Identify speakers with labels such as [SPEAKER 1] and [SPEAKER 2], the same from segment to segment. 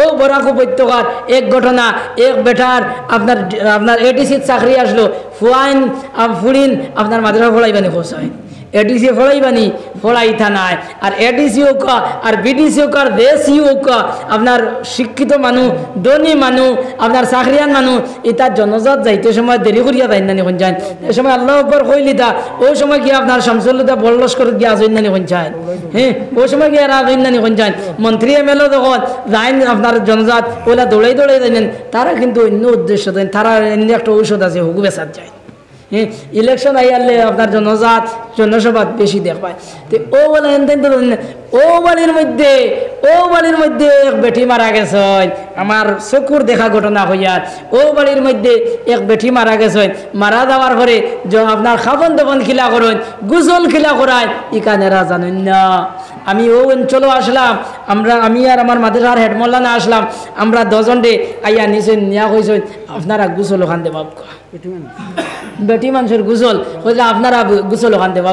[SPEAKER 1] ও বরাক উপত্যকার এক ঘটনা, এক বেটার আপনার এডিসির চাকরি আসলো, ফুয়াইন ফুড়িন আপনার মাদ্রাসা পড়াইবানি খোঁচায়, এডিসি ফড়াইবানি ফড়াইতা নাই। আর এডিসি হোক আর বিডিসি হোক আর দেশি হোক, আপনার শিক্ষিত মানুষ, ধনী মানুষ, আপনার চাকরিয়ান মানুষ, এটার জনজাত যাইতে সময় দেরি করিয়া যাই নানি পঞ্চায়েত। এ সময় আল্লাহ আকবর কইলিতা, ওই সময় গিয়ে আপনার শামসুল্লাহ বল্লস করে গিয়ে আসেন নানি পঞ্চায়েত। হ্যাঁ, ওই সময় গিয়ে আসেন নানি পঞ্চায়েত। মন্ত্রী এমএলএ যখন যাইন আপনার জনজাত ওইলা দৌড়াই দৌড়াই যাইলেন, তারা কিন্তু অন্য উদ্দেশ্য দেন, তারা এমনি একটা ঔষধ আছে হুকু বেচার যায়। হ্যাঁ, ইলেকশন আইয়ালে আপনার জনজাত জনসভা বেশি দেখবায়। তো ও বলে ও বাড়ির মধ্যে এক বেটি মারা গেছে, আমার চকুর দেখা ঘটনা হইয়ার। ও বাড়ির মধ্যে এক বেটি মারা গেছে, মারা যাওয়ার পরে আপনার খাবন দবন খিলা করেন, গুজল খিলা করায়, ইকানেরা জানেন না। আমি ও অঞ্চলও আসলাম, আমি আর আমার মাদ্রাসার হেডমোল্লানা আসলাম, আমরা 10 জন আইয়া নিচে নিয়া কইছেন আপনারা গুজল ওখান দেবা, বেটি মানুষের গুজল কইলে আপনারা গুজল ওখান দেবা।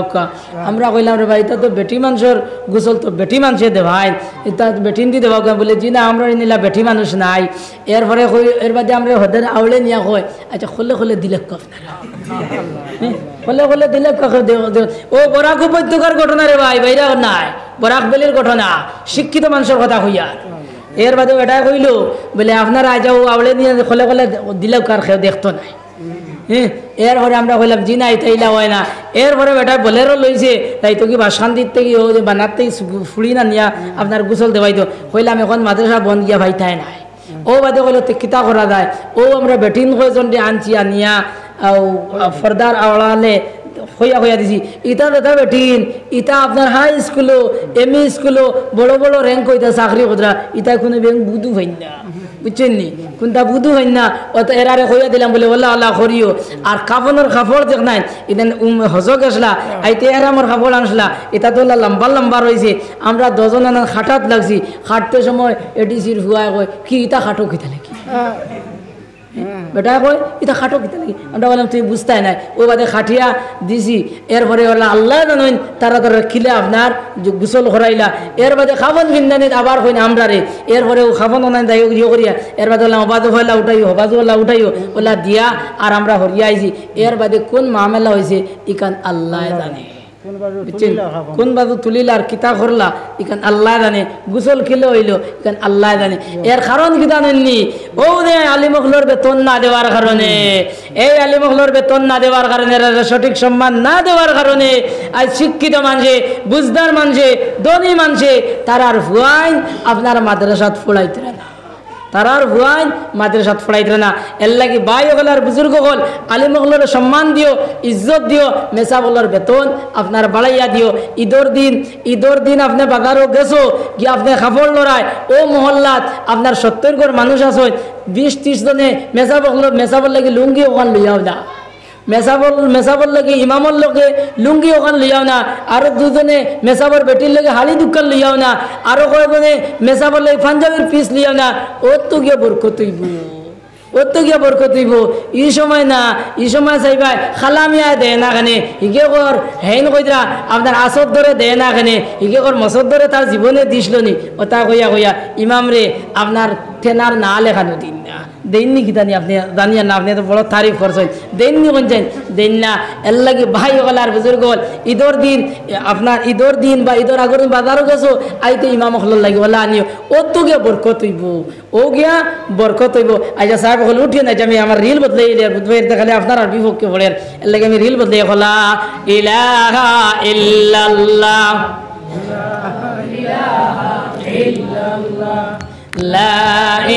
[SPEAKER 1] আমরা কইলাম রে ভাই, এটা তো বেটি মানুষের গুজল, তো বেটি মানুষে দে ভাই, এটা বেটিন দি দেবা। বলে জি না, আমরা নিলা বেটি মানুষ নাই। এরপরে এর বাদে আমরা হদের আউলে নিয়া কয়, আচ্ছা খোলে দিলে খোলে দিলে ও বরাক উপত্যকার ঘটনা রে ভাই, বাইরা নাই, বরাক বেলির ঘটনা, শিক্ষিত মানুষের কথা হইয়া। এর বাদে এটা কইল বলে আপনারা যাও আউলে নিয়ে খোলে দিলে কার খেয়ে দেখতো নাই। হ্যাঁ, এরপরে আমরা কইলাম জি না, এটা ইলা হয় না। এরপরে বেটা বলেরও লইছে, তাই তো কি বা শান্তির থেকে ও বানার থেকে ফুড়ি না নিয়া আপনার গুছল দেবাই তো। কইলাম এখন মাদ্রাসা বন্ধ গিয়া ভাইতাই নাই। ও বাদে কইল কিতা করা যায়। ও আমরা বেটিন কয়জন আনছি, আনিয়া ফর্দার আওড়ালে হইয়া দিছি। ইটা দেখা বেটিন, ইটা আপনার হাই স্কুলও এমই স্কুলও বড় বড় র্যাঙ্ক হইতা চাকরি কতরা, ইটা কোনো ব্যাংক বুধু হইন না, বুঝছেন নি, কোনটা বুধু হইন না। অত এরারে হইয়া দিলাম বলে ওল্লা আল্লাহ করিও। আর কাপড়ের কাপড় দেখ নাই, ইদেন হজক আসলা, আইতে এরামর কাপড় আনসলা, এটা তো লম্বা লম্বা রয়েছে। আমরা 10 জন আনার খাটাত লাগছি, খাটতে সময় এডিসির হুয়ায় কয় কি ইটা খাটো কিতা নাকি, বেটা কয় এটা খাটো কিতা নাকি। আমরা বললাম তুই বুঝতাই নাই। ও বাদে খাটিয়া দিছি। এরপরে বললাম আল্লাহ জানেন তারা খিলে আপনার গোসল করাইলা। এর বাদে খাবন ভিন্দানিত আবার কইন আমরা রে। এরপরে ও খাবন অনাই দায় ইয়ে করিয়া, এর বাদে বললাম হবাদু হইলা উঠাইও, হবাদু হল্লা উঠাইও, ওলা দিয়া আর আমরা হরিয়া আইছি। এর বাদে কোন মামেলা হয়েছে ইকান আল্লাহ জানে, কোন বাজু তুলিলা আর কিতা করলা ইখান আল্লাহ জানে, গুসল খিলে হইল ইখান আল্লাহ জানে। এর কারণ কি জানেননি? ও দে আলিমখলোর বেতন না দেওয়ার কারণে, এই আলিমখলোর বেতন না দেওয়ার কারণে, সঠিক সম্মান না দেওয়ার কারণে আজ শিক্ষিত মানুষে, বুঝদার মানুষে, ধনী মানুষে তারার ভুয়াইন আপনার মাদ্রাসাত ফুড়াইতে না, তারার ভুয়াইন মাদ্রাসাত ফুড়াইতে না। এর লাগি ভাই হল আর বুজুর্গ হল আলিমখলোর সম্মান দিও, ইজ্জত দিও, মেসাবলার বেতন আপনার বাড়াইয়া দিও। ঈদর দিন আপনি বাগারও গেছো গিয়ে আপনি কাপড় লড়ায়, ও মহল্লাত আপনার 70 ঘর মানুষ আছে, 20-30 জনে মেসাবল লাগি লুঙ্গি ওখান লইয়াও না, মেসাবর লাগে ইমামর লগে লুঙ্গি ওখান লইয়াও না, আরো 2 জনে মেসাবর বেটির লগে হালি দোকান লইয়াও না, আরো কয়েকজনে মেসাবর লাগে পাঞ্জাবির পিস লইয়াও না। ওর তো গিয়ে বরকত হইব, ওর তো গিয়া বরকত হইব। এই সময় না, এই সময় চাইবাই খালামিয়া দেয় না খানে, হিগে কর হেন কইরা আপনার আসর ধরে দেয় না খানে, হিগে কর মসর ধরে তার জীবনে দিছিল নি। ওটা কইয়া ইমাম রে আপনার ঠেনার না লেখানো দিন না, দেননি কি জানি আপনি জানিয়া না, আপনি তো বড় তারিফ করছেন, দেননি কোনছেন দেন না। এর লাগে ভাই হল আর বুজুর্গ হল ঈদর দিন, আপনার ঈদর দিন বা ঈদর আগর দিন বাজারও গেছো, আইতে ইমাম হল লাগে ওলা আনিও, ও তো গিয়া বরকত হইব, ও গিয়া বরকত হইব। আচ্ছা সাহেব হল উঠিয়ে নাই, আমি আমার রিল বদলাই দেখালে আপনার আর বিপক্ষে পড়ে, এর লাগে আমি রিল বদলাই হলা ইলাহা ইল্লাল্লাহ লা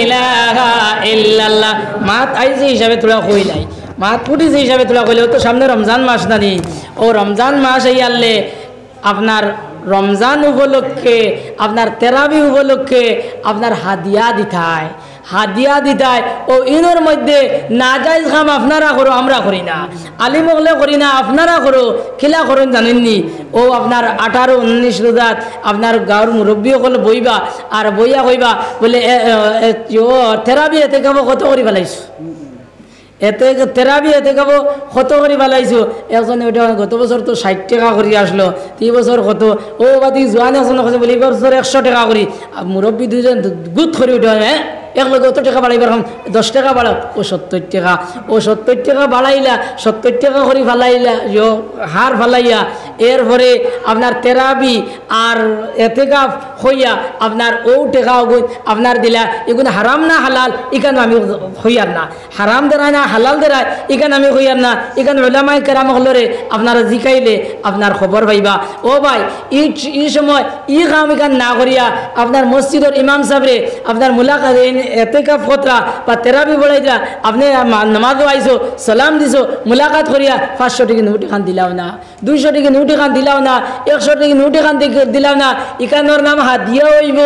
[SPEAKER 1] ইলাহা ইল্লাল্লাহ। মাত আইছে হিসাবে তোলা কইলাই, মাত ফুটিছে হিসাবে তোলা কইলে, তো সামনে রমজান মাস নানি, ও রমজান মাস এই আনলে আপনার রমজান উপলক্ষে, আপনার তেরাবি উপলক্ষে আপনার হাদিয়া দিতায় ও ইনোর মধ্যে না যাইজ কাম আপনারা করো, আমরা করি না, আলিমগলে করি না, আপনারা করো। খিলা করেন জানেননি? ও আপনার 18-19 রোজাত আপনার গাঁর মুরব্বী সকল বইবা, আর বইয়া কইবা বলে থেরাপি এতে খাবো কত করি পেলাইছো, এতে তেরাবি এতে খাবো কত করে বালাইছো একজনে ওইটা গত বছর তো 60 টাকা করে আসলো, 3 বছর কত ও বাদি জোয়ান একজন বলে এবার বছর 100 টাকা করি। মুরব্বী দুজন গুদ করে উঠে হ্যাঁ এক লগে অত টাকা বাড়াইবার 10 টাকা বাড়াও, ও 70 টাকা, ও 70 টাকা বাড়াইলা 70 টাকা করে ফালাইলা হার ফালাইয়া এরপরে আপনার তেরাবি আর এতেকাফ হইয়া আপনার ও টাকা আপনার দিলা। এগুলো হারাম না হালাল এখানে আমি হইয়ার না, হারাম দেরায় না হালাল দেরায় এখানে আমি হইয়ার না। এখানে ওলামায়ে কেরাম হলরে আপনারা জিকাইলে আপনার খবর পাইবা। ও ভাই এই সময় ই কাম এখান না করিয়া আপনার মসজিদের ইমাম সাহেবরে আপনার মুলাকাত এতেকাফ খতরা বা তেরাবি বলাইলা আপনি নামাজও আইসো সালাম দিছো মুলাকাত করিয়া 500 টাকা নোট এখান দিলাও না, 200 টাকা নোট এখান দিলাও না, 100 টাকা নোট এখান দিলাও না। এখানোর নাম হাদিয়া হইব,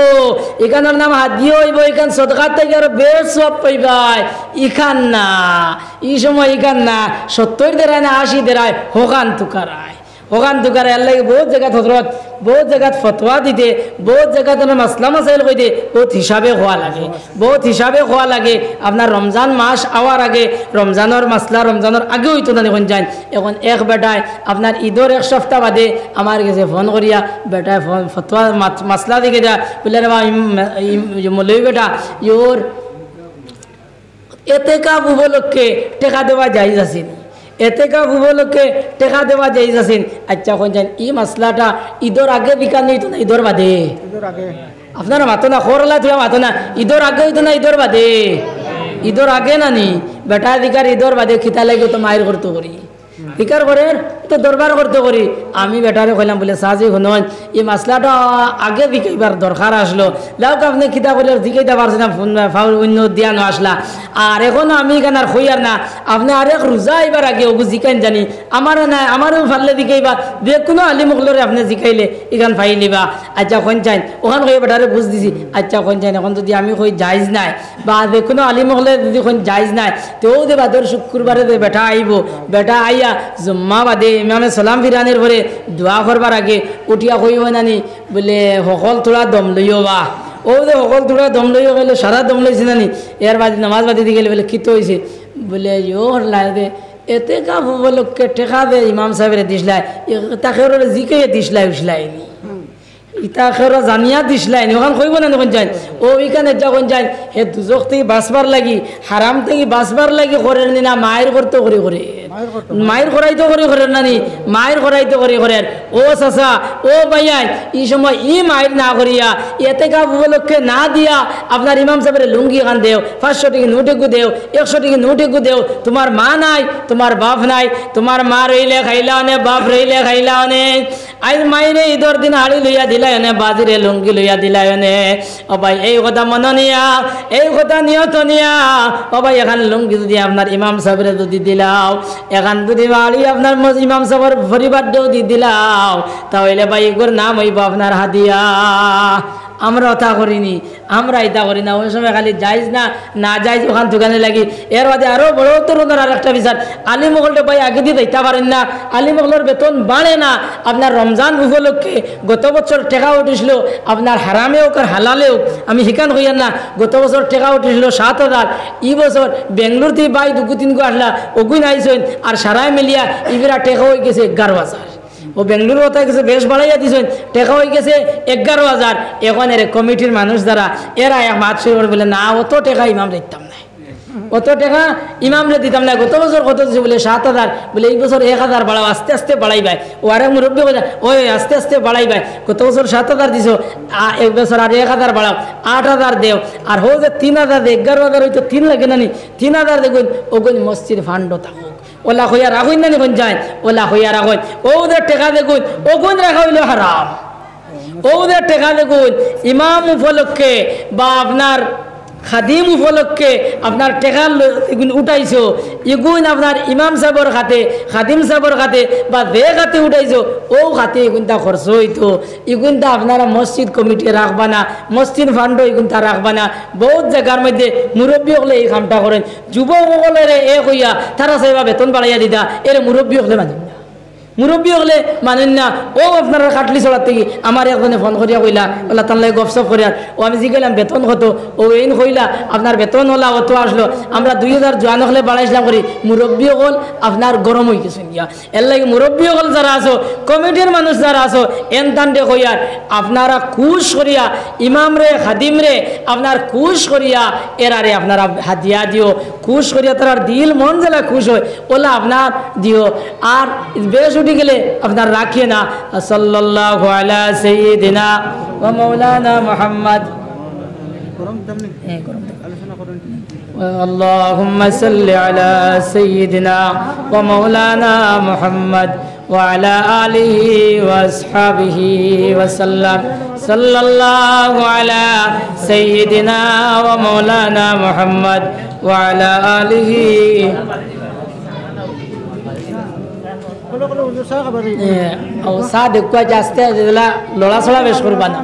[SPEAKER 1] এখানোর নাম হাদিয়া হইব, এখান সদকাত থেকে আরো বেশ সব পাইবাই। ইখান না এই সময় ইখান না 70 দেরায় না 80 দেরায় হোগান তুকারায়, হোগান তুকারায় আল্লাহ বহুত জায়গাত হজরত বহুত জায়গাত ফতোয়া দিতে, বহুত জায়গাত মাসলা মাসাইল কইতে বহুত হিসাবে হওয়া লাগে, বহুত হিসাবে হওয়া লাগে। আপনার রমজান মাস আওয়ার আগে রমজানের মাসলা রমজানের আগে হইতো না এখন যান। এখন এক বেটায় আপনার ঈদের 1 সপ্তাহ বাদে আমার কাছে ফোন করিয়া বেটায় ফতোয়া মাসলা দিকে যা বললে রে মৌলভী বেটা ইয়োর এতেকাফ উপলক্ষে টাকা দেওয়া জায়েজ আছে, এতেকাফ উপলক্ষে টাকা দেওয়া জায়েজ আছে। আচ্ছা কোন জান এই মাসলাটা ঈদের আগে বিকান হইতো না ঈদের বাদে? ঈদের আগে। আপনারা মাতো না খোরলা তুই মাতো না ঈদের আগে হইতো না ঈদের বাদে? ঈদের আগে না নি বেটা দিকার ঈদের বাদে খিতা লাগে তো মায়ের করতে করি ফিকার করেন তো দরবার করতে করি। আমি বেটারে কইলাম বলে সাজি শুনুন এই মাসলাটা আগে দিকেইবার দরকার আসলো, লাউক আপনি খিতা করে দিকেইতে পারছেন না ফোন অন্য দিয়া না আসলা। আর এখনো আমি কেন আর হইয়ার না আপনি আরেক রোজা এবার আগে ওগু জিকাইন জানি আমারও নাই, আমারও ফারলে দিকেইবা যে কোনো আলিমুখলরে আপনি জিকাইলে এখান ফাই নিবা। আচ্ছা কোন চাইন ওখান কই বেটারে বুঝ দিছি। আচ্ছা কোন চাইন এখন যদি আমি কই জায়েজ নাই বা যে কোনো আলিমুখলে যদি কোন জায়েজ নাই তেও যে বাদর শুক্রবারে যে বেটা আইব, বেটা আইয়া জুম্মা বাদে ইমামে সালাম ফিরানের পরে দোয়া করবার আগে উঠিয়া কইব নানি বলে সকল তোরা দম লইও বা ও যে সকল তোরা দম লইও গেলে সারা দম লইছে নানি এর বাদে নামাজ বাদে দিয়ে গেলে বলে কিতো হয়েছে বলে ইও লাগে এতে কাপ উপলক্ষে টেকা দে ইমাম সাহেবের দিসলাই তাকে জিকে দিসলাই উসলাইনি ইতা খেরা জানিয়া দিসলাই ওখান কইব না যখন যাই ও ওইখানে যখন যাই হে দুজক থেকে বাঁচবার লাগি হারাম থেকে বাঁচবার লাগি করেন না মায়ের করতে করে করে মায়ের করাইতে করে করেন নানি মায়ের করাইতে করে করেন। ও চাচা ও ভাইয়াই এই সময় ই মায়ের না করিয়া এতে কাপ উপলক্ষে না দিয়া আপনার ইমাম সাহেবের লুঙ্গি খান দেও 500 টাকা নোটেকু দেও 100 টাকা নোটেকু দেও। তোমার মা নাই তোমার বাপ নাই, তোমার মা রইলে খাইলাও নে বাপ রইলে খাইলাও নে। আজ মাইরে ঈদের দিন হাড়ি লইয়া দিলাই নে বাজিরে লুঙ্গি লইয়া দিলাই নে। ও ভাই এই কথা মনে নিয়া এই কথা নিয়ত নিয়া ও ভাই এখান লুঙ্গি যদি আপনার ইমাম সাহেবের যদি দিলাও এখান যদি বাড়ি আপনার ইমাম সাহেবের পরিবারটাও দি দিলাও তাহলে ভাই এগুলোর নাম হইব আপনার হাদিয়া। আমরা ওটা করিনি, আমরা এটা করি না। ওই সময় খালি যাইজ না না যাইজ ওখান দোকানে লাগি। এর বাদে আরও বড় ধরনের আর একটা বিচার আলিমহলটা ভাই আগে দিয়ে দিতে পারেন না, আলিমহলের বেতন বাড়ে না। আপনার রমজান উপলক্ষে গত বছর টেকা উঠেছিল আপনার হারামে হোক আর হালালে হোক আমি শিকান হইয়ার না। গত বছর টেকা উঠেছিল 7,000, এই বছর বেঙ্গলোর থেকে বাই 2-3 আসলা ওগুন আইসেন আর সারাই মিলিয়া ইবিরা টেকা হয়ে গেছে 11,000। ও বেঙ্গলুরু ওটা গেছে বেশ বাড়াইয়া দিয়েছেন টেকা হয়ে গেছে 11,000। এখন এর কমিটির মানুষ দ্বারা এরা এক মাত শুরু বলে না অত টাকা ইমাম দিতাম না, অত টাকা ইমামরে দিতাম না। গত বছর কত দিচ্ছে বলে 7,000, বলে এই বছর 1,000 বাড়াও আস্তে আস্তে বাড়াইবাই। ও আরে মুরব্বী কথা ওই আস্তে আস্তে বাড়াইবাই। গত বছর 7,000 দিছ এক বছর আর 1,000 বাড়াও 8,000 দেও। আর হো যে 3,000 দে 11,000 হয়তো 3 লাগে না নি 3,000 দেখুন ওগুন মসজিদ ফান্ড থাকুক ওলা হইয়া রাখুন না নিখন যায় ওলা হইয়া রাখুন। ওদের টেকা দেখুন ওগুন রাখা হইল হারাম। ওদের টেকা দেখুন ইমাম উপলক্ষে বা আপনার খাদিম উপলক্ষে আপনার টেকা উঠাইছো ইগুন আপনার ইমাম সাহেবর খাতে খাদিম সাহেবর খাতে বা যে খাতে উঠাইছো ও খাতে এগুনটা খরচ হইতো। এগুনটা আপনারা মসজিদ কমিটি রাখবা না, মসজিদ ফান্ড এগুনটা রাখবা না। বহুত জায়গার মধ্যে মুরব্বী হলে এই কামটা করেন। যুবক সকলের এক হইয়া তারা সাহেবা বেতন বাড়াইয়া দিতা এর মুরব্বী হলে মানেন না, মুরব্বী হলে মানেন না। ও আপনারা কাটলি চলার থেকে আমার একজনে ফোন করিয়া কইলা বললা তার লাগে গপসপ করিয়া ও আমি জিজ্ঞাসলাম বেতন কত, ও এইন কইলা আপনার বেতন হলা অত আসলো, আমরা 2000 জোয়ান হলে বাড়াইছিলাম করি। মুরব্বী হল আপনার গরম হয়ে গেছেন গিয়া, এর লাগে মুরব্বী হল যারা আছো, কমিটির মানুষ যারা আছো, এন তান্ডে কইয়ার আপনারা খুশ করিয়া ইমাম রে খাদিম রে আপনার খুশ করিয়া এরারে আপনারা হাদিয়া দিও, খুশ করিয়া তার দিল মন জেলা খুশ হয় ওলা আপনার দিও। আর বেশ উঠে গেলে আপনার রাখিয়ে না। সাল্লাল্লাহু আলা সাইয়্যিদিনা ওয়া মাওলানা মুহাম্মদ। আল্লাহুম্মা সাল্লি আলা সাইয়্যিদিনা ওয়া মাওলানা মুহাম্মদ ওয়া আলা আলিহি ওয়া আসহাবিহি ওয়া সাল্লাম। সাল্লাল্লাহু আলা সাইয়্যিদিনা ওয়া মাওলানা মুহাম্মদ ওয়া আলা আলিহি লড়াছড়া বেশ করবা না।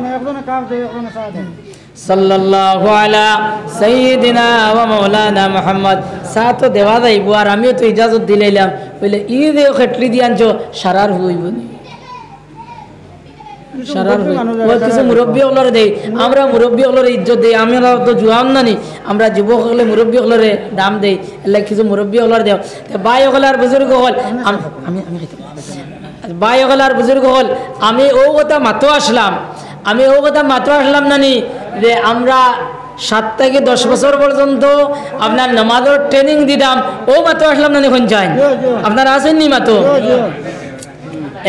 [SPEAKER 1] সাল্লাল্লাহু আলা সাইয়্যিদিনা ওয়া মাওলানা মুহাম্মদ। সা তো দেওয়া যাইব, আর আমিও তো ইজাজত দিলাইলাম বলে ই যে খেটলি দিয়ে আনছো সারার হইব নি, সারার কিছু মুরব্বী হলরে দেই, আমরা মুরব্বী হলরে ইজ্জত দেই, আমরা তো জুয়াম নানি, আমরা যুবক হলে মুরব্বী হলরে দাম দেই, এলে কিছু মুরব্বী হলর দেও। বাই হলার বুজুর্গ হল আমি বাই হলার বুজুর্গ হল আমি ও কথা মাতো আসলাম, আমি ও কথা মাত্র আসলাম নানি যে আমরা 7 থেকে 10 বছর পর্যন্ত আপনার নামাজের ট্রেনিং দিতাম, ও মাত্র আসলাম নানি পঞ্চায়েত আপনারা আসেননি মাত্র।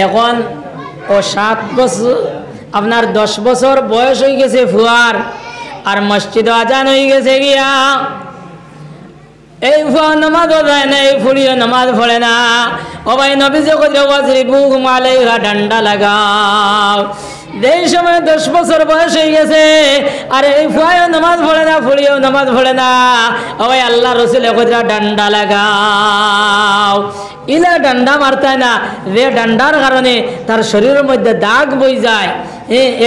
[SPEAKER 1] এখন ও 7 বছর আপনার 10 বছর বয়স হয়ে গেছে ফুয়ার, আর মসজিদ আজান হয়ে গেছে গিয়া এই ফুয়া নামাজও যায় না, এই ফুড়িও নামাজ পড়ে না। ও ভাই নবীজি মালাইহা ডান্ডা লাগাও। যেই সময় 10 বছর বয়স হয়ে গেছে আর এই ফুয়াও নামাজ পড়ে না, ফুড়িও নামাজ পড়ে না, ও ভাই আল্লাহ রসুলে কইরা ডান্ডা লাগাও। ইলা ডান্ডা মারতায় না, যে ডান্ডার কারণে তার শরীরের মধ্যে দাগ বই যায়,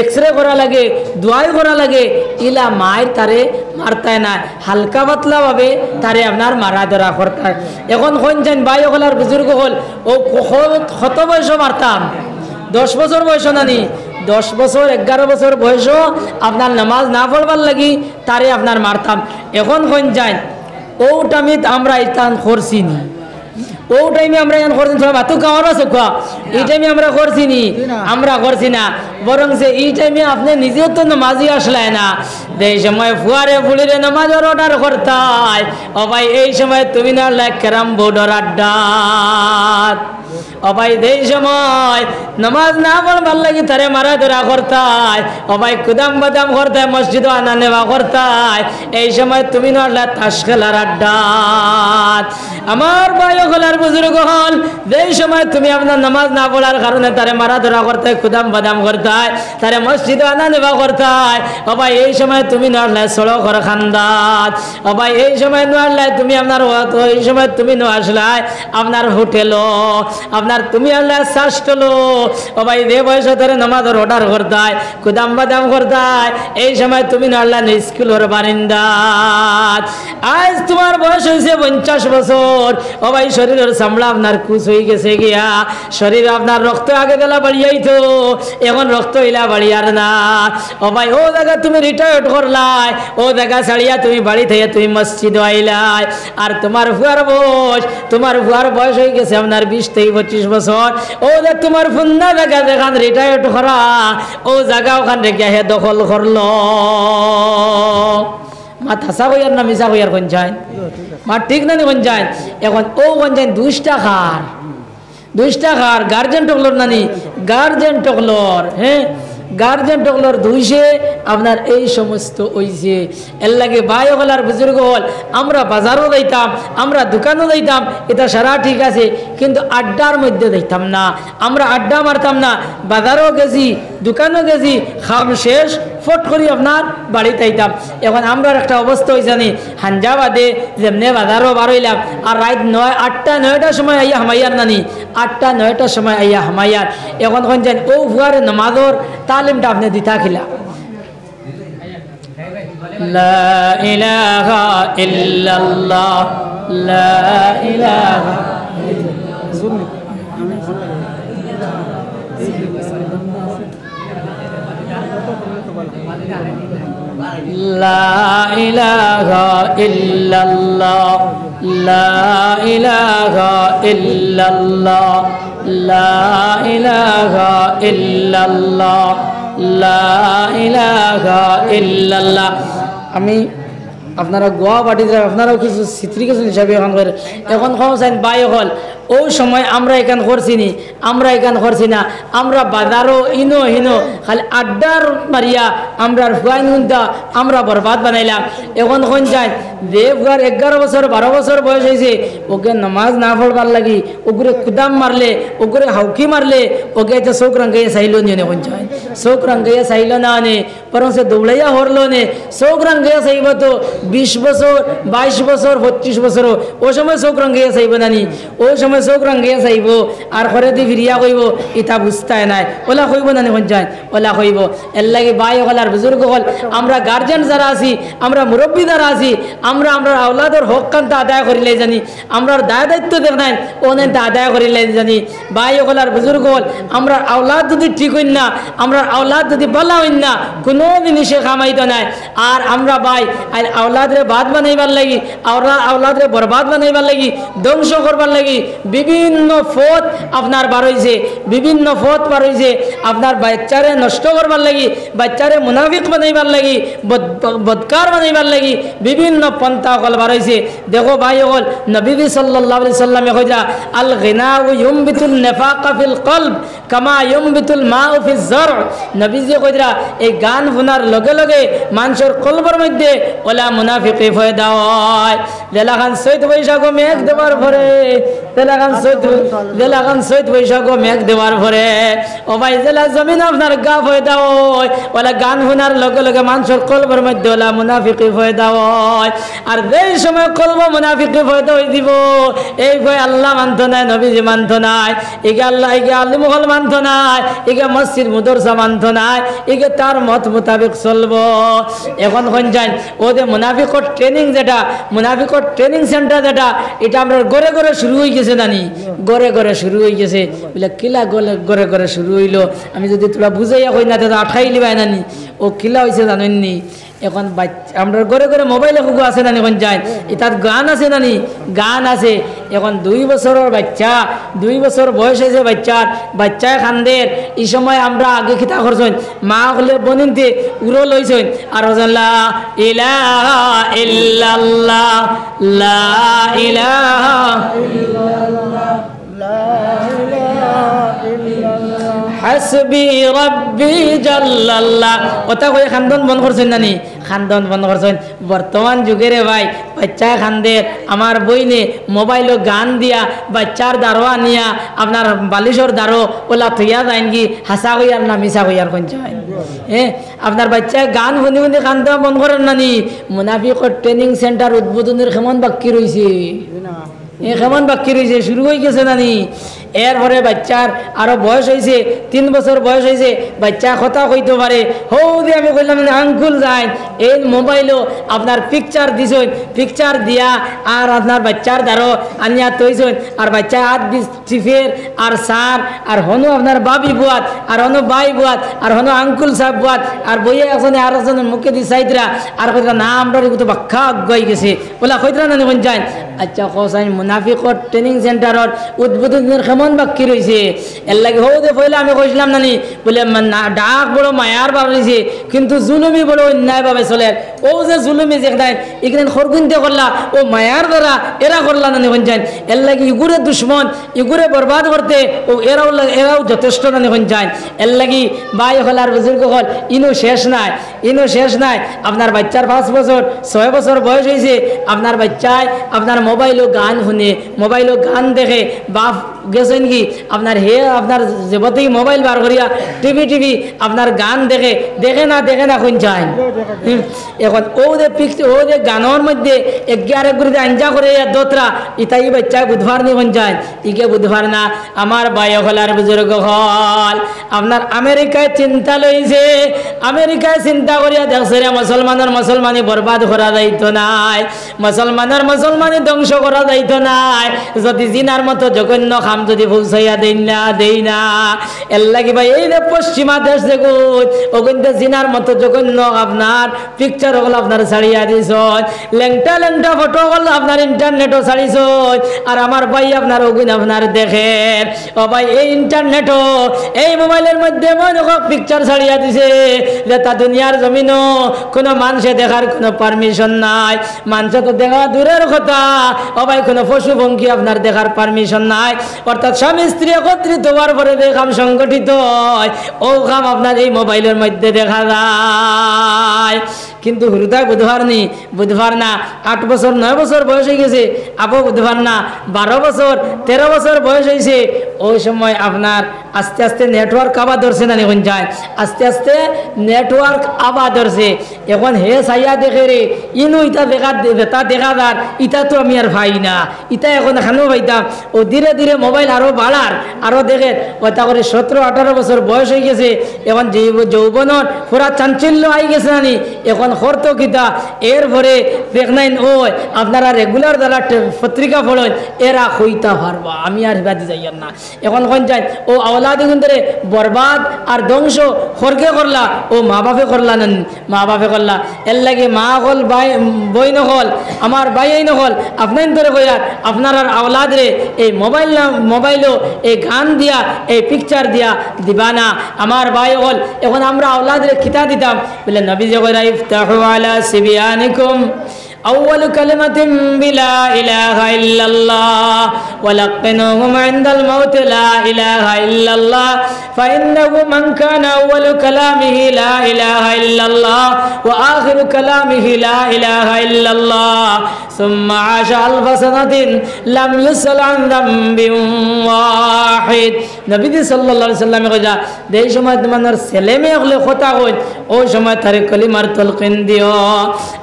[SPEAKER 1] এক্সরে করা লাগে, দোয়াই করা লাগে, ইলা মায়ের তারে মারতায় না, হালকা পাতলা ভাবে তারে আপনার মারা ধরা করতায়। এখন কোন যান ভাই হলার বুজুর্গ হল ও কত বয়স মারতাম, 10 বছর বয়স নানি, 10 বছর 11 বছর বয়সও আপনার নামাজ না পড়বার লাগি তারে আপনার মারতাম। এখন কোন যান ও টাইমে আমরা ইতান করছি নি, ও টাইমে আমরা এখন করছি ভাতু খাওয়ার আছে খোয়া, এই টাইমে আমরা করছি নি, আমরা করছি না, বরং যে এই টাইমে আপনি নিজেও তো নামাজি আসলাই না, এই সময় ফুয়ারে ফুলিরে নামাজের অর্ডার করতাই। ও ভাই এই সময় তুমি না ক্যারাম বোর্ডের আড্ডা, ও ভাই এই সময় নামাজ না পড়বার লাগি তারে মারা ধরা করতাই, ও ভাই কুদাম বাদাম করতাই, মসজিদ আনা নেওয়া করতাই, এই সময় তুমি না তাস খেলার আড্ডা। আমার ভাই হলার বুজুর্গ হল যেই সময় তুমি আপনার নামাজ না পড়ার কারণে তারে মারা ধরা করতাই, কুদাম বাদাম করতাই, তারে মসজিদ আনা নেওয়া করতাই, ও ভাই এই সময় তুমি নড়লাই সড়কর খান্দাত, ও ভাই এই সময় নড়লাই তুমি আপনার, এই সময় তুমি নো আসলাই আপনার হোটেলও, আপনার তুমি আল্লাহ শাসলো, ও ভাই যে বয়সে ধরে নামাজের অর্ডার করতাই, কুদাম বাদাম করতাই, এই সময় তুমি নড়লা স্কুলের বারিন্দাত। আজ তোমার বয়স হয়েছে 50 বছর, ও ভাই শরীরের চামড়া আপনার কুচ হয়ে গেছে গিয়া, শরীরে আপনার রক্ত আগে বেলা বাড়িয়াইতো, এখন রক্ত ইলা বাড়িয়ার না। ও ভাই ও জায়গা তুমি রিটায়ার্ড করলাই, ও জায়গা ছাড়িয়া তুমি বাড়ি থেকে তুমি মসজিদ আইলাই, আর তোমার ফুয়ার বয়স হয়ে গেছে আপনার 20 থেকে 25 বছর, ও যে তোমার ফুন্না জায়গা যেখান রিটায়ার্ড করা, ও জায়গা ওখান রেখে হে দখল করলো। মা থাসা কইয়ার না মিশা কইয়ার কোন যায় মা ঠিক না কোন যায়। এখন ও কোন যায় 2 টাকার গার্জেন টকলর নানি, গার্জেন টকলর, হ্যাঁ গার্জেন টকলর 200 আপনার এই সমস্ত ওইছে। এর লাগে ভাই হলার বুজুর্গ হল আমরা বাজারও যাইতাম, আমরা দোকানও যাইতাম, এটা সারা ঠিক আছে, কিন্তু আড্ডার মধ্যে যাইতাম না, আমরা আড্ডা মারতাম না, বাজারও গেছি, দোকানও গেছি, খাম শেষ ফট করি আপনার বাড়িতে আইতাম। এখন আমরা একটা অবস্থা হয়েছে নি হাঞ্জা বাদে যেমনি বাজারও বার হইলাম, আর রাত 8টা 9টার সময় আইয়া হামাইয়ার নানি, 8টা 9টার সময় আইয়া হামাইয়ার। এখন কোন যান ও ভুয়ারে নামাজর তালিমটা আপনি দিতা খিলা। লা ইলাহা ইল্লাল্লাহ, লা ইলাহা লা ইলাহা ইল্লাল্লাহ লা ইলাহা ইল্লাল্লাহ লা ইলাহা ইল্লাল্লাহ লা ইলাহা ইল্লাল্লাহ। আমি আপনারা গোয়া বাটিতে আপনারাও কিছু চিত্রিকেশন হিসাবে এখন করে এখন খাওয়াছেন বাই হল ও সময় আমরা এখান করছি নি আমরা এখান করছি না আমরা বাজারও ইনো হিনো খালি আড্ডার মারিয়া আমরা ফুয়াইন গুনতা আমরা বরবাদ বানাইলাম। এখন কোন যায় দেবগার 11 বছর 12 বছর বয়স হয়েছে ওকে নামাজ না পড়বার লাগি ওগুরে কুদাম মারলে ওগুরে হাউকি মারলে ওকে এটা চোখ রাঙ্গাইয়া চাইল নিয়ে কোন যায় চোখ রাঙ্গাইয়া চাইল না নে বরং সে দৌড়াইয়া হরলো নে চোখ রাঙ্গাইয়া চাইব তো 20 বছর 22 বছর 25 বছর ও সময় চোখ রাঙ্গাইয়া চাইব নানি ও সময় চোখ রাঙ্গাইয়া চাইব আর ঘরে দি ফিরিয়া কইব ইটা বুঝতাই নাই ওলা কইব নানি কোন যায় ওলা কইব এর লাগে ভাই হল আর বুজুর্গ হল আমরা গার্জেন যারা আছি আমরা মুরব্বী যারা আছি আমরা আমরা আওলাদের হক কান্তা আদায় করিলে জানি আমরা দায় দায়িত্ব দেখ নাই ওনে আদায় করিলে জানি ভাই হল আর বুজুর্গ হল আমরা আওলাদ যদি ঠিক হইন না আমরা আওলাদ যদি বলা হইন না কোনো জিনিসে কামাইত নাই আর আমরা ভাই আওলাদরে বাদ বানাইবার লাগি আওলাদরে বরবাদ বানাইবার লাগি ধ্বংস করবার লাগি বিভিন্ন পথ আপনার বার হইছে বিভিন্ন পথ বার হইছে আপনার বাচ্চারে নষ্ট করবার লাগি বাচ্চারে মুনাফিক বানাইবার লাগি বদকার বানাইবার লাগি বিভিন্ন পন্থা কল বার হইছে। দেখো ভাই হল নবী সাল্লাল্লাহু আলাইহি সাল্লামে কইরা আল গিনাউ ইউমবিতুন নিফাকা ফিল কলব কামা ইউমবিতুল মাউ ফিজ জার। নবীজি কইরা এই গান শোনার লগে লগে মানুষের কলবের মধ্যে ওলা মুনাফিকি ফয়দা হয়। দেলাখান চৈত বৈশাখ মেঘ দেওয়ার পরে দেলাখান চৈত বৈশাখ মেঘ দেওয়ার পরে ও ভাই জেলা জমিন আপনার গা ফয়দা হয় ওলা গান শোনার লগে লগে মানুষের কলবের মধ্যে ওলা মুনাফিকি ফয়দা হয়। আর যেই সময় কলব মুনাফিকি ফয়দা হয়ে দিব এই ভয় আল্লাহ মানত নাই নবীজি মানত নাই ইগে আল্লাহ ইগে আলিম হল মানত নাই ইগে মসজিদ মুদরসা মানত নাই ইগে তার মত মোতাবেক চলবো। এখন কোন যায় ওদের মুনাফিকর ট্রেনিং যেটা মুনাফিকর ট্রেনিং সেন্টার যেটা এটা আমরা ঘরে ঘরে শুরু হয়ে গেছে জানি ঘরে ঘরে শুরু হয়ে গেছে বলে কিলা ঘরে ঘরে শুরু হইলো আমি যদি তোরা বুঝাইয়া কই না তো আঠাই লিবাই নানি ও কিলা হয়েছে জানেননি। এখন বাচ্চা আমরা ঘরে ঘরে মোবাইলে কুকু আছে নানি এখন যায় তার গান আছে নানি গান আছে। এখন 2 বছরের বাচ্চা 2 বছর বয়স হয়েছে বাচ্চায় খান্দের এই সময় আমরা আগে খিতা করছেন মা হলে বনিনতে উড়ো লইছেন আর লা ইলাহা ইল্লাল্লাহ লা ইলাহা ইল্লাল্লাহ লা ইলাহা ইল্লাল্লাহ হাসবি রাব্বি জাল্লাল্লাহ ওটা কই খান্দন বন্ধ করছেন নানি খান্দন বন্ধ করছেন। বর্তমান যুগের ভাই বাচ্চা খান্দের আমার বইনে মোবাইলও গান দিয়া বাচ্চার দারো আনিয়া আপনার বালিশর দারো ওলা থইয়া যাইন কি হাসা হইয়ার না মিশা হইয়ার কোন যায় আপনার বাচ্চা গান শুনি শুনি কান দেওয়া বন্ধ করেন নানি। মুনাফিকর ট্রেনিং সেন্টার উদ্বোধনের কেমন বাক্য রয়েছে কেমন বাক্য রয়েছে শুরু হয়ে গেছে নানি। এরপরে বাচ্চার আরো বয়স হয়েছে 3 বছর বয়স হয়েছে বাচ্চা কথা কইতে পারে হৌ দিয়ে আমি কইলাম আঙ্কুল যাই এই মোবাইলও আপনার পিকচার দিছেন পিকচার দিয়া আর আপনার বাচ্চার দ্বারো আনিয়া তৈছেন আর বাচ্চা হাত চিফের আর সার আর হনু আপনার বাবি বুয়াত আর হনু বাই বুয়াত আর হনু আঙ্কুল সাহেব বুয়াত আর বইয়ে একজনে আর একজনের মুখে দি চাইতরা আর কইতরা না আমরা তো বাক্কা আগাই গেছে বলা কইতরা না কোন যায়। আচ্ছা কোসাইন মুনাফিকর ট্রেনিং সেন্টারর উদ্বোধনের কেমন বাক্য রয়েছে এর লাগে হো দে পয়লা আমি কইছিলাম নানি বলে ডাক বড় মায়ার বার রয়েছে কিন্তু জুলুমি বড় অন্যায় ভাবে চলে ও যে জুলুমি যেখানে এখানে খরগুনতে করলা ও মায়ার দ্বারা এরা করলা নানি কোন যায় এর লাগে ইগুরে দুশ্মন ইগুরে বরবাদ করতে ও এরাও যথেষ্ট নানি কোন যায়। এর লাগি ভাই হল আর বুজুর্গ হল ইনো শেষ নাই আপনার বাচ্চার 5 বছর 6 বছর বয়স হয়েছে আপনার বাচ্চায় আপনার মোবাইলও গান শুনে মোবাইলও গান দেখে বাপ গেছেন কি আপনার আপনার যেবতেই মোবাইল বার করিয়া টিভি আপনার গান দেখে না কোন যায়। এখন ও যে গানের মধ্যে 11 গুড়িতে আঞ্জা করে দোতরা ইতাই বাচ্চা বুধবার নি কোন যায় ইকে বুধবার না। আমার ভাই হল আর বুজুর্গ হল আপনার আমেরিকায় চিন্তা লইছে আমেরিকায় চিন্তা করিয়া দেখছে রে মুসলমানি বরবাদ করা যাইতো নাই মুসলমানি ধ্বংস করা যাইতো নাই যদি জিনার মতো জঘন্য কাম যদি মধ্যে পৌঁছাইয়া দেই না এর লাগি ভাই এই যে পশ্চিমা দেশ দেখো ওখানে জিনার মতো জঘন্য আপনার পিকচার হল আপনার ছাড়িয়া দিছ লেংটা ফটো হল আপনার ইন্টারনেটও ছাড়িছ আর আমার ভাই আপনার ওগুন আপনার দেখে ও ভাই এই ইন্টারনেটও এই মোবাইলের মধ্যে মনে পিকচার ছাড়িয়া দিছে যে তা দুনিয়ার জমিনও কোনো মানুষে দেখার কোনো পারমিশন নাই মানুষে তো দেখা দূরের কথা ও ভাই কোনো পশু পঙ্খী আপনার দেখার পারমিশন নাই অর্থাৎ স্বামী স্ত্রী একত্রিত হওয়ার পরে যে কাম সংগঠিত হয় ও কাম আপনার এই মোবাইলের মধ্যে দেখা যায় কিন্তু হৃদয় বুধবার না 8 বছর 9 বছর বয়স হয়ে গেছে আপো বুধবার না 12 বছর 13 বছর বয়স হয়েছে ওই সময় আপনার আস্তে আস্তে নেটওয়ার্ক আবার ধরছে না এখন যায় আস্তে আস্তে নেটওয়ার্ক আবার ধরছে এখন হে সাইয়া দেখে রে ইনু ইটা দেখা যার ইটা তো আমি আর ভাই না ইটা এখন এখানেও পাইতাম ও ধীরে ধীরে মোবাইল আরো বাড়ার আরো দেখে ওটা করে 17-18 বছর বয়স হয়ে গেছে এখন যৌবনের পুরা চাঞ্চল্য আই গেছে নানি এখন হরতো কিতা এরপরে দেখনাইন ওই আপনারা রেগুলার যারা পত্রিকা পড়েন এরা হইতা পারবা আমি আর হিবাদি যাইয়ার না এখন কোন যাই ও আওলাদি গুন্দরে বরবাদ আর ধ্বংস খরকে করলা ও মা বাপে করলা না মা বাপে করলা এর লাগে মা হল বই নহল আমার ভাই নহল আপনার ধরে কইয়ার আপনার আর আওলাদ রে এই মোবাইলও এই গান দিয়া এই পিকচার দিয়া দিবা না আমার ভাই হল এখন আমরা আওলাদ রে খিতা দিতাম বলে নবী যে কইরা ইফতাহু আলা সিবিয়ানিকুম أول كلمة بلا إله إلا الله ولقنوهم عند الموت لا إله إلا الله فإنه من كان أول كلامه لا إله إلا الله وآخر كلامه لا إله إلا الله ثم عاش 1000 سنة لم يسأل عن ذنب واحد নবী সাল্লাল্লাহু আলাইহি ওয়াসাল্লাম কইরা দেই সময় তোমার ছেলে মেয়ে হলে কথা কই ওই সময় তারে কলিমার তালকিন দিও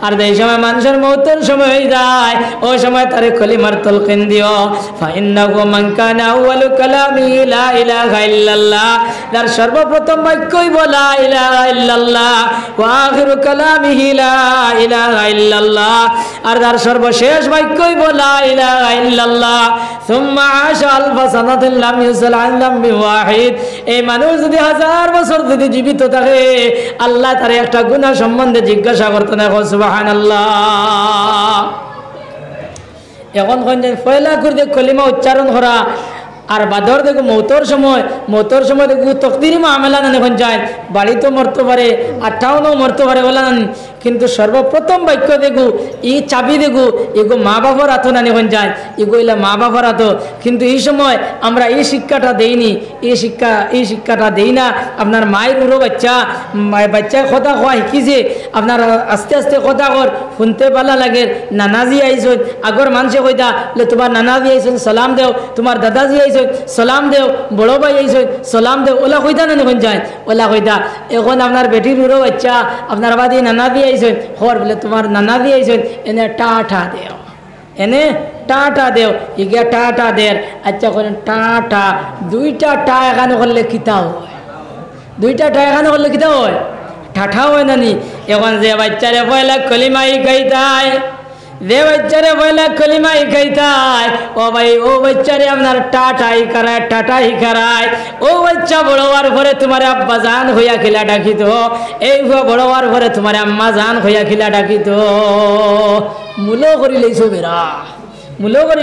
[SPEAKER 1] আর দেই সময় মানুষের মওতের সময় হই যায় ওই সময় তারে কলিমার তালকিন দিও ফাইন্নাহু মান কানা আউয়ালু কালামি লা ইলাহা ইল্লাল্লাহ তার সর্বপ্রথম বাক্যই বলা ইলাহা ইল্লাল্লাহ ওয়া আখিরু কালামিহি লা ইলাহা ইল্লাল্লাহ আর তার সর্বশেষ বাক্যই বলা ইলাহা ইল্লাল্লাহ সুম্মা আশা আলফা সানাতিন লাম ইউসাল আন যামবি ওয়াহিদ এই মানুষ যদি 1000 বছর যদি জীবিত থাকে আল্লাহ তার একটা গুনাহ সম্বন্ধে জিজ্ঞাসা করতে না সুবহানাল্লাহ এখন কোন যে পয়লা করে কলিমা উচ্চারণ করা আর বাদর দেখো মৌতর সময় দেখো তকদিরি মামলা না এখন যায় বাড়ি তো মরতে পারে আঠাও মরতে পারে বলা না কিন্তু সর্বপ্রথম বাক্য দেখো এই চাবি দেখো এগো মা বাবার হাতো না এখন যায় এগো এলা মা বাবার হাতো কিন্তু এই সময় আমরা এই শিক্ষাটা দেইনি এই শিক্ষাটা দেই না আপনার মায়ের উড়ো বাচ্চা কথা কোয়া শিখিছে আপনার আস্তে আস্তে কথা কর শুনতে পালা লাগে নানাজি আইসন আগর মানুষে কইতা বলে তোমার নানাজি আইসন সালাম দেও তোমার দাদাজি আইসন সালাম দেও বড় ভাই আইসন সালাম দেও ওলা কইতা না এখন যায় ওলা কইতা এখন আপনার বেটির উড়ো বাচ্চা আপনার বাদি নানাজি আইসন হর বলে তোমার নানাজি আইসন এনে টাটা দেও এনে টাটা দেও ইগিয়া টাটা দের আচ্ছা করেন টাটা দুইটা টা এখানে করলে কিতা হয় দুইটা টা এখানে করলে কিতা হয় ঠাঠা হয় নানি এখন যে বাচ্চারে পয়লা কলিমাই খাইতায় যে বাচ্চারে পয়লা কলিমাই খাইতায় ও ভাই ও বাচ্চারে আপনার টাটাই করায় ও বাচ্চা বড় হওয়ার পরে তোমার আব্বা জান হইয়া খিলা ডাকিত এই বড় হওয়ার পরে তোমার আম্মা জান হইয়া খিলা ডাকিত মূলো করি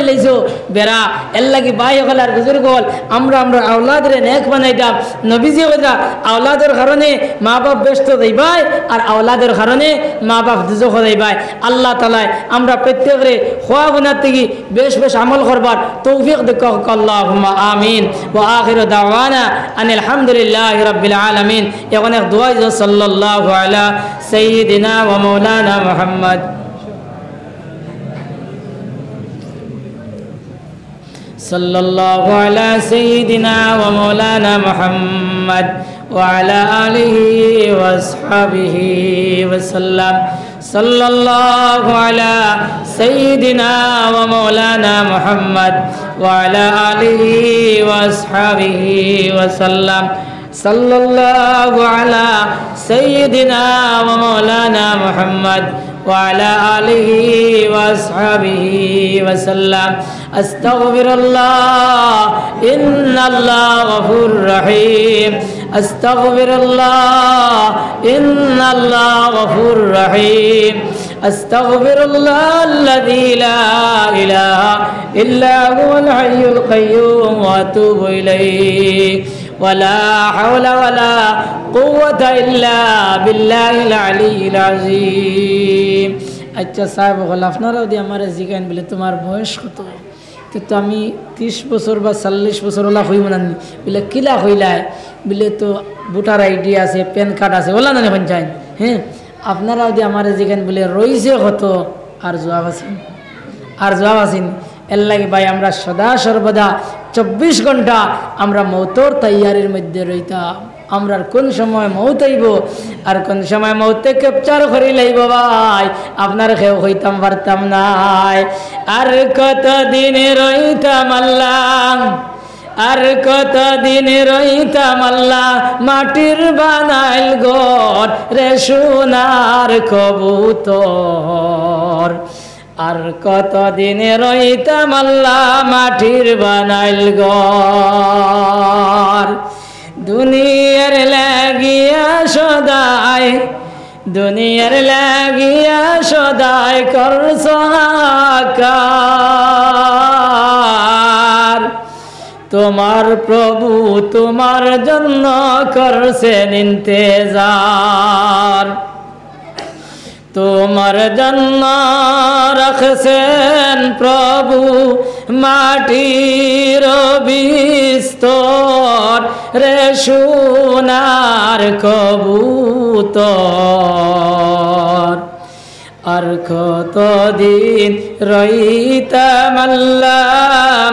[SPEAKER 1] লইছো বেড়া এর লাগি ভাই হল আর বুজুর্গ হল আমরা আওলাদরে নেক বানাইতাম নবীজি কথা আওলাদের কারণে মা বাপ ব্যস্ত দেইবাই আর আওলাদের কারণে মা বাপ দুজক দেইবাই আল্লাহ তাআলা আমরা প্রত্যেকরে খোয়া গুনার থেকে বেশ আমল করবার তৌফিক দেখ আল্লাহুম্মা আমিন ওয়া আখিরু দাওয়ানা আনিল হামদুলিল্লাহি রাব্বিল আলামিন এখন এক দোয়া সাল্লাল্লাহু আলা সাইয়্যিদিনা ওয়া মাওলানা মুহাম্মদ सल्लल्लाहु अला सय्यिदिना व मौलाना मुहम्मद व अला आलिहि व अस्हाबिहि व सल्लम सल्लल्लाहु अला सय्यिदिना व मौलाना मुहम्मद व अला आलिहि व अस्हाबिहि व सल्लम सल्लल्लाहु अला सय्यिदिना व मौलाना मुहम्मद وعلى آله وأصحابه وسلم أستغفر الله إن الله غفور رحيم أستغفر الله إن الله غفور رحيم أستغفر الله الذي لا إله إلا هو الحي القيوم وأتوب إليه ولا حول ولا قوة إلا بالله العلي العظيم अच्छा साहब আপনারাও দিয়ে আমার জিজ্ঞান বলে তোমার বয়স কত কিন্তু আমি 30 বছর বা 40 বছর হলা হইব না বলে কিলা হইলাই বলে তো ভোটার আইডি আছে প্যান কার্ড আছে ওলা না পঞ্চায়েত হ্যাঁ আপনারাও দিয়ে আমার জিজ্ঞান বলে রইছে কত আর জবাব আছেন এর লাগে ভাই আমরা সদা সর্বদা 24 ঘন্টা আমরা মৌতর তৈয়ারির মধ্যে রইতাম আমরা কোন সময় মৌত হইব আর কোন সময় মৌতে ক্যাপচার করি লাইব ভাই আপনার কেউ হইতাম পারতাম নাই আর কত দিন রইতাম আল্লাহ আর কত দিন রইতাম আল্লাহ মাটির বানাইল ঘর রে সোনার কবুতর আর কত দিন রইতাম আল্লাহ মাটির বানাইল ঘর দুনিয়ার লাগিয়া সদাই দুনিয়ার লাগিয়া সদাই করছ হাকার তোমার প্রভু তোমার জন্য করছেন ইন্তেজার তোমার জন্য রাখছেন প্রভু মাটির বিস্তর রে সোনার কবুতর আর কতদিন রইতাম আল্লাহ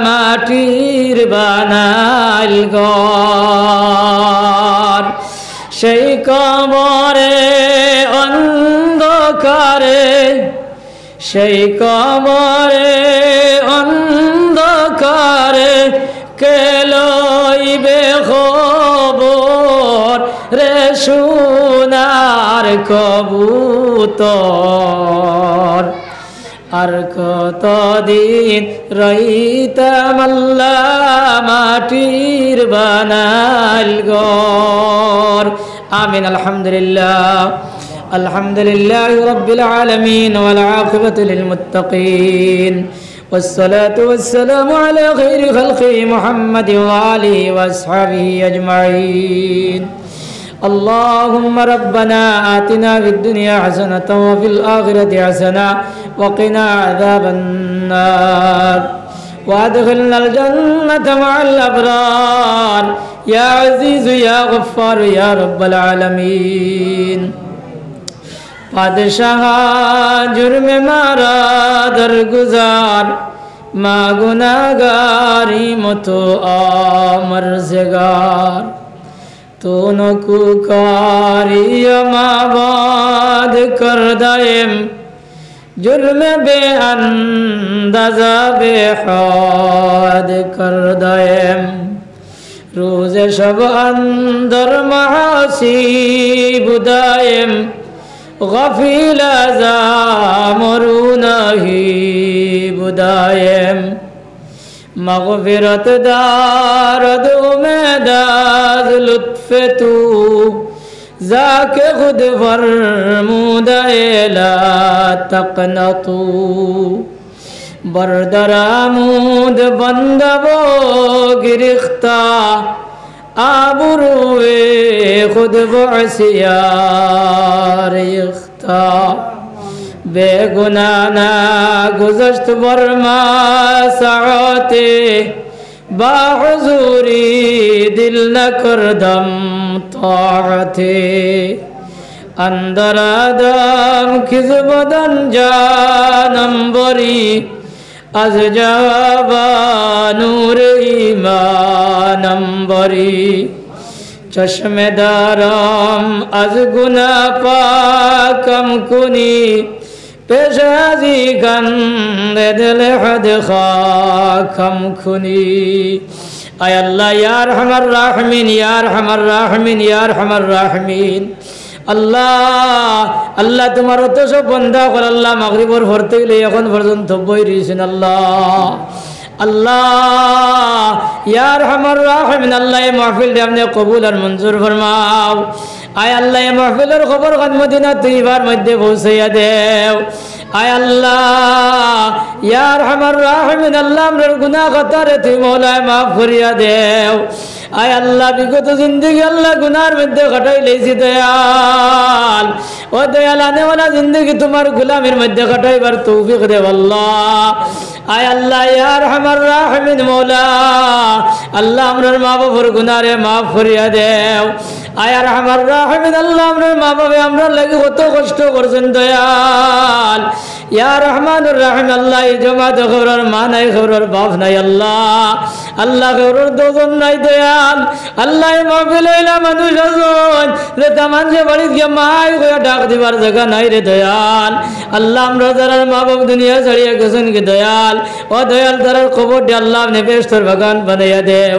[SPEAKER 1] মাটির বানাইল ঘর সেই কবরে অন্ধকারে সেই কবরে অন্ধকারে কে লইবে খবর রে সোনার কবুতর আর কতদিন রইতাম আল্লাহ মাটির বানাইল ঘর আমিন আলহামদুলিল্লাহ আলহামদুলিল্লাহ রাব্বিল আলামিন ওয়াল আকিবাতু লিল মুত্তাকিন والصلاة والسلام على خير خلقه محمد وآله وأصحابه أجمعين اللهم ربنا آتنا في الدنيا حسنة وفي الآخرة حسنة وقنا عذاب النار وأدخلنا الجنة مع الأبرار يا عزيز يا غفار يا رب العالمين پادشاہ جرم مارا درگزار ما گناہگاری متو آمرزگار تو نکوکاری ماباد کر دائم جرم بے اندازہ بے حاد کر دائم روز شب اندر معاصی بدائم غفیل ازامرو نہیں بدائم مغفرت دارد امیداز لطف تو ذاک خود فرمودہ لا تقنطو بردرامود بندبو گرختہ آبروے خود بعسیار اختہ بے گناہ نا گزشت برما ساعتے با حضوری دل نہ کردم طاعتے اندر آدم کز بدن جانم بری از جوابا نور ایمانم بری چشم دارم از گناہ پاکم کنی پیش ازی گند دل حد خاکم کنی اے اللہ یا ارحم الراحمین یا ارحم الراحمین یا ارحم الراحمین আল্লাহ আল্লাহ তোমার অত সব বন্ধা কর আল্লাহ মাগরিবর ভর থেকে এখন পর্যন্ত বই রয়েছেন আল্লাহ আল্লাহ ইয়া আরহামার রাহিমিন আল্লাহ এই মাহফিলটা আপনি কবুল আর মঞ্জুর ফরমাও আয় আল্লাহ এই মাহফিলের খবর মদিনা তুইবার মধ্যে পৌঁছাইয়া দেও আয় আল্লাহ ইয়া আরহামার রাহিমিন আল্লাহ আমরার গুনাহ খাতারে তুই মওলা মাফ করিয়া দেও আয় আল্লাহ বিগত জিন্দগি আল্লাহ গুনার মধ্যে কাটাই লেছি দয়াল ও দয়াল আনেওয়ালা জিন্দগি তোমার গোলামের মধ্যে কাটাইবার তৌফিক দেও আল্লাহ আয় আল্লাহ ইয়া আরহামার রাহিমিন মওলা আল্লাহ আমরার মা বাবার গুনারে মাফ করিয়া দেও আয় আরহামার রাহিমিন আল্লাহ আমরার মা বাবা আমরা লাগি কত কষ্ট করছেন দয়াল ইয়া রহমানুর রহিম আল্লাহ এই জমাত খবরের মা নাই খবরের বাপ নাই আল্লাহ আল্লাহ খবরের দোজন নাই দয়াল আল্লাহ মাহফিল হইলা মানুষ আছেন রে তামান যে বাড়ি গিয়ে মাই কইয়া ডাক দিবার জায়গা নাই রে দয়াল আল্লাহ আমরা যারা মা বাপ দুনিয়া ছাড়িয়ে গেছেন কি দয়াল ও দয়াল তারার খবর দে আল্লাহ আপনি বেহেশতের বাগান বানাইয়া দেও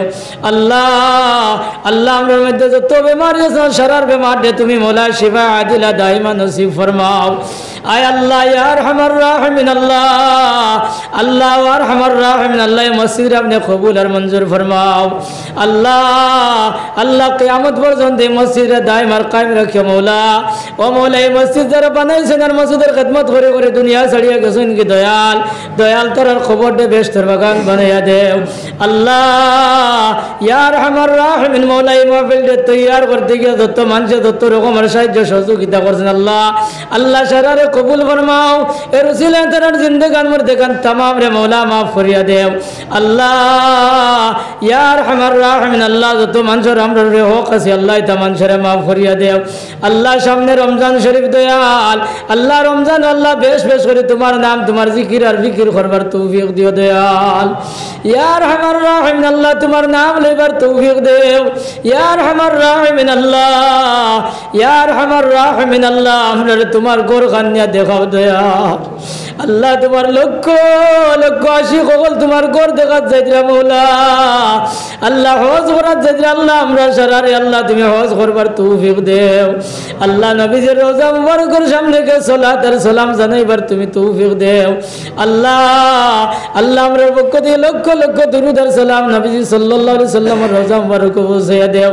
[SPEAKER 1] আল্লাহ আল্লাহ আমরার মধ্যে যত বেমার আছে সারার বেমার দে তুমি মওলা শিফা আদিলা দাইমা নসিব ফরমাও আয় আল্লাহ ইয়া আরহামার রাহিমিন আল্লাহ আল্লাহ আরহামার রাহিমিন আল্লাহ মসজিদ আপনি কবুল আর মঞ্জুর ফরমাও আল্লাহ আল্লাহ কিয়ামত পর্যন্ত এই মসজিদে দাইম আর কায়েম রাখিও মওলা ও মওলা এই মসজিদ যারা বানাইছেন আর মসজিদের খিদমত করে করে দুনিয়া ছাড়িয়ে গেছেন কি দয়াল দয়াল তোর খবর দে বেহেশতের বাগান বানাইয়া দেও আল্লাহ ইয়া আরহামার রাহিমিন মওলা এই মাহফিলটা তৈয়ার করতে গিয়ে যত মানুষ যত রকমের সাহায্য সহযোগিতা করছেন আল্লাহ আল্লাহ সারারে কবুল ফরমাও এর উসিলায় তার জিন্দেগান মর দেখান तमाम রে মওলা মাফ করিয়া দেও আল্লাহ ইয়া আরহামার রাহিমিন আল্লাহ যত মানুষের আমরা রে হক আছে আল্লাহ তা মানুষের মাফ করিয়া দেও আল্লাহ সামনে রমজান শরীফ দয়াল আল্লাহ রমজান আল্লাহ বেশ বেশ করে তোমার নাম তোমার জিকির আর ফিকির করবার তৌফিক দিও দয়াল ইয়া আরহামার রাহিমিন আল্লাহ তোমার নাম লইবার তৌফিক দেও ইয়া আরহামার রাহিমিন আল্লাহ ইয়া আরহামার রাহিমিন আল্লাহ আমরা তোমার গোর খানিয়া দেখাও দয়াল আল্লাহ তোমার লক্ষ লক্ষ আশিক হল তোমার গোর দেখাত যাইতরা মওলা আল্লাহ হজ করাত যাইতরা আল্লাহ আমরা সারারে আল্লাহ তুমি হজ করবার তৌফিক দেও আল্লাহ নবীজির রোজা মুবারকের সামনে কে সালাত আর সালাম জানাইবার তুমি তৌফিক দেও আল্লাহ আল্লাহ আমরার পক্ষ থেকে লক্ষ লক্ষ দুরূদ আর সালাম নবীজি সাল্লাল্লাহু আলাইহি সাল্লামের রোজা মুবারক পৌঁছাইয়া দেও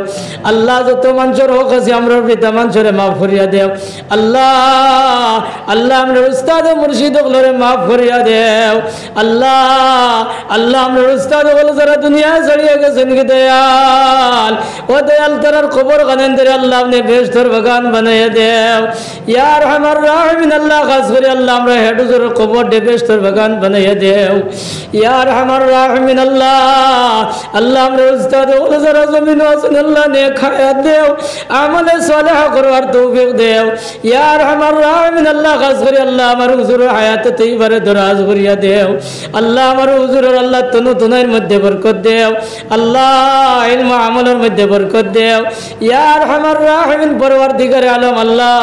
[SPEAKER 1] আল্লাহ যত মানুষের হক আছে আমরার পিতা মানুষের মাফ করিয়া দেও আল্লাহ আল্লাহ আমরার উস্তাদ ও মুর্শিদ লরে মাফ করিয়া দেও আল্লাহ আল্লাহ আমরার উস্তাদ হলো যারা দুনিয়া ছাড়িয়ে গেছেন কি দয়াল ও দয়াল তারার খবর গানেন ধরে আল্লাহ আপনি বেহেশতের বাগান বানাইয়া দেও ইয়া আরহামার রাহিমিন আল্লাহ খাস করে আল্লাহ আমরা হেডুজের খবর দে বেহেশতের বাগান বানাইয়া দেও ইয়া আরহামার রাহিমিন আল্লাহ আল্লাহ আমরা উস্তাদ হলো যারা জমিন আছেন আল্লাহ নেক হায়াত দেও আমলে সালেহ করবার তৌফিক দেও ইয়া আরহামার রাহিমিন আল্লাহ খাস করে আল্লাহ আমার হুজুর হায়াত তৈবারে দরাজ করিয়া দেও আল্লাহ আমার হুজুরের আল্লাহ তনু তনের মধ্যে বরকত দেও আল্লাহ ইলম আমলের মধ্যে বরকত দেও ইয়া আরহামার রাহিমিন পরওয়ারদিগারে আলম আল্লাহ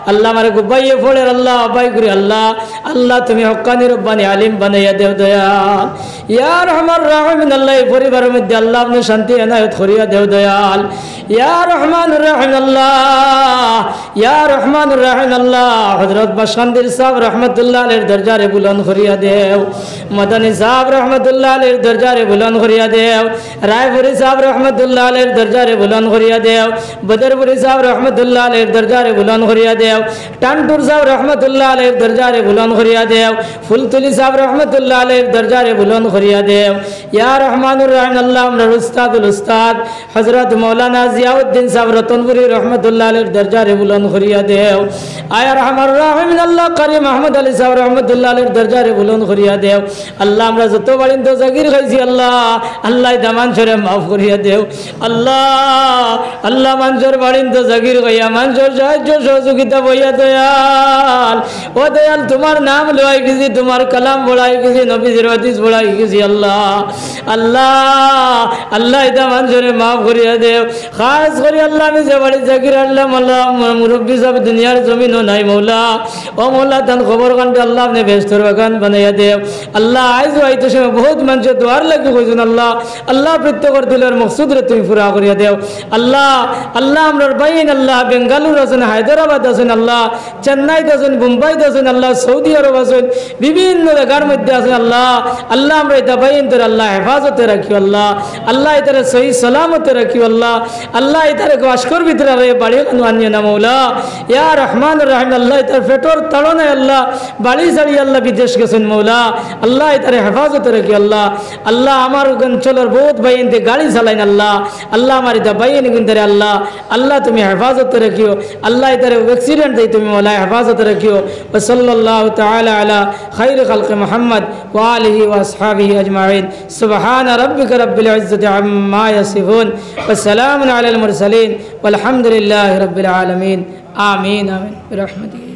[SPEAKER 1] আল্লাহ আমার গুবাইয়ে ফোড়ের আল্লাহ আবাই করি আল্লাহ আল্লাহ তুমি হক্কানি রব্বানি আলিম বানাইয়া দেও দয়াল ইয়া আরহামার রাহিমিন আল্লাহ এই পরিবারের মধ্যে আল্লাহ আপনি শান্তি এনায়েত করিয়া দেও দয়াল ইয়া রহমানুর রহিম আল্লাহ ইয়া রহমানুর রহিম আল্লাহ হযরত বাশকান্দির সাহেব রহমাতুল্লাহ আলাইহির দরজারে বুলন্দ করিয়া দেও মদনী সাহেব রহমাতুল্লাহ আলাইহির দরজারে বুলন্দ করিয়া দেও রায়পুরি সাহেব রহমাতুল্লাহ আলাইহির দরজারে বুলন্দ করিয়া দেও বদরপুরি সাহেব রহমাতুল্লাহ আলাইহির দরজারে বুলন্দ করিয়া দেও টানপুর সাহেব রহমাতুল্লাহ আলাইহির দরজারে বুলন্দ করিয়া দেও ফুলতুলি সাহেব রহমাতুল্লাহ আলাইহির দরজারে বুলন্দ করিয়া দেও ইয়া রহমানুর রহিম আল্লাহ আমরার উস্তাদুল উস্তাদ হযরত মাওলানা জিয়াউদ্দিন সাহেব রতনপুরি রহমাতুল্লাহ আলাইহির দরজারে বুলন্দ করিয়া দেও আয় রহমান রহিম আল্লাহ করিম আহমদ আলী সাহেব রহমাতুল্লাহ আলাইহির দরজারে বুলন্দ করিয়া দেও আল্লাহ আমরা যত বাড়িন তো জাগির খাইছি আল্লাহ আল্লাহ দামান ছরে মাফ করিয়া দেও আল্লাহ আল্লাহ মানুষের বাড়িন তো জাগির খাইয়া মানুষের সাহায্য সহযোগিতা বইয়া দয়াল ও দয়াল তোমার নাম লওয়াই গেছি তোমার কালাম বড়াই গেছি নবীজির হাদিস বড়াই গেছি আল্লাহ আল্লাহ আল্লাহ এটা মানুষের মাফ করিয়া দেও খাস করি আল্লাহ আমি যে বাড়ি জাগির আল্লাহ আল্লাহ মুরব্বী সব দুনিয়ার জমিনও নাই মৌলা ও মৌলা তান খবর কান্ডে আল্লাহ अल्लाह ने बेहतर बागान बनाया दे अल्लाह आइज आइते समय बहुत मंच द्वार लगे कोई अल्लाह अल्लाह प्रत्येक दिलर मकसूद रे तुम पूरा करिया दे अल्लाह अल्लाह हमर बहन अल्लाह बेंगालुरु आছেন হায়দ্রাবাদ আছেন আল্লাহ চেন্নাইতে আছেন মুম্বাইতে আছেন আল্লাহ সৌদি আরব আছেন বিভিন্ন জায়গার মধ্যে আছেন আল্লাহ আল্লাহ আমরা এটা বাইন তোর আল্লাহ হেফাজতে রাখিও আল্লাহ আল্লাহ এটারে সহি সালামতে রাখিও আল্লাহ আল্লাহ এটারে আশকর ভিতরে বাড়ি আনিয়ে না মৌলা ইয়া রহমান রহিম আল্লাহ এটার ফেটর তাড়নে আল্লাহ বাড়ি ছাড়ি আল্লাহ বিদেশ গেছেন মৌলা আল্লাহ এটারে হেফাজতে রাখিও আল্লাহ আল্লাহ আমার অঞ্চলের বহুত বাইনতে গাড়ি চালাইন আল্লাহ আল্লাহ আমার এটা বাইন কিন্তু আল্লাহ আল্লাহ তুমি হেফাজতে রাখিও আল্লাহ এটারে অ্যাক্সিডেন্ট দেই তুমি মৌলা হেফাজতে রাখিও ওয়া সাল্লাল্লাহু তাআলা আলা খায়র খালক মুহাম্মদ ওয়া আলিহি ওয়া আসহাবিহি আজমাইন সুবহান রাব্বিকা রাব্বিল ইজ্জাতি আম্মা ইয়াসিফুন ওয়া সালামুন আলাল মুরসালিন ওয়ালহামদুলিল্লাহি রাব্বিল আলামিন আমিন আমিন বিরহমাতিহি